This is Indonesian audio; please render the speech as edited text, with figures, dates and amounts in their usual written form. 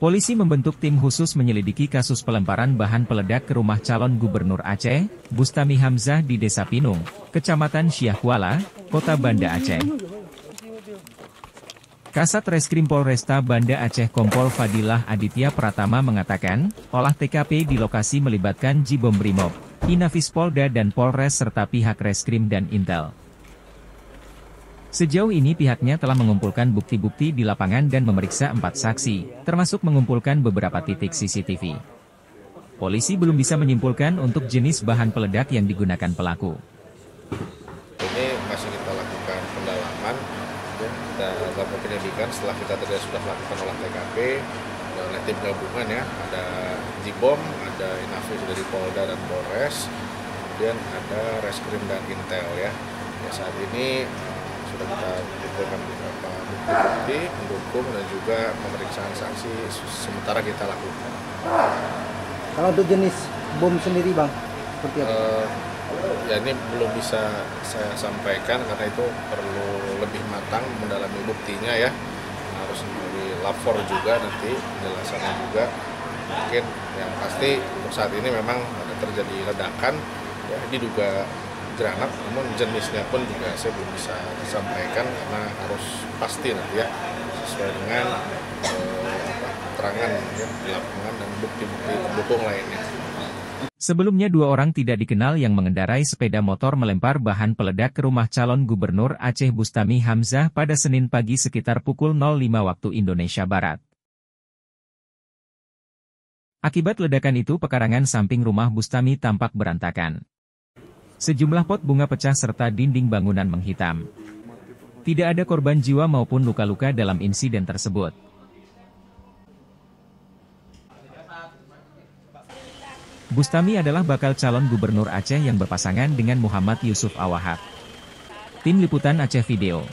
Polisi membentuk tim khusus menyelidiki kasus pelemparan bahan peledak ke rumah calon gubernur Aceh, Bustami Hamzah di Desa Pinung, Kecamatan Syah Kuala, Kota Banda Aceh. Kasat Reskrim Polresta Banda Aceh Kompol Fadilah Aditya Pratama mengatakan, olah TKP di lokasi melibatkan Jibom Brimob, Inafis Polda dan Polres serta pihak Reskrim dan Intel. Sejauh ini pihaknya telah mengumpulkan bukti-bukti di lapangan dan memeriksa 4 saksi, termasuk mengumpulkan beberapa titik CCTV. Polisi belum bisa menyimpulkan untuk jenis bahan peledak yang digunakan pelaku. Ini masih kita lakukan pendalaman, kita lakukan penyelidikan setelah kita tadi sudah melakukan olah TKP oleh tim gabungan ya, ada Jibom, ada Inafis dari Polda dan Polres, kemudian ada Reskrim dan Intel ya. Saat ini sudah kita kumpulkan beberapa bukti-bukti mendukung dan juga pemeriksaan saksi sementara kita lakukan. Kalau untuk jenis bom sendiri Bang, seperti apa? Ya ini belum bisa saya sampaikan karena itu perlu lebih matang mendalami buktinya ya. Harus di lapor juga nanti penjelasannya juga. Mungkin yang pasti untuk saat ini memang ada terjadi ledakan ya, diduga granat, namun jenisnya pun juga saya belum bisa sampaikan karena harus pasti nanti ya sesuai dengan keterangan ya, di lapangan dan bukti-bukti pendukung lainnya. Sebelumnya 2 orang tidak dikenal yang mengendarai sepeda motor melempar bahan peledak ke rumah calon gubernur Aceh Bustami Hamzah pada Senin pagi sekitar pukul 05 waktu Indonesia Barat. Akibat ledakan itu pekarangan samping rumah Bustami tampak berantakan. Sejumlah pot bunga pecah serta dinding bangunan menghitam. Tidak ada korban jiwa maupun luka-luka dalam insiden tersebut. Bustami adalah bakal calon gubernur Aceh yang berpasangan dengan Muhammad Yusuf Awahab. Tim Liputan Aceh Video.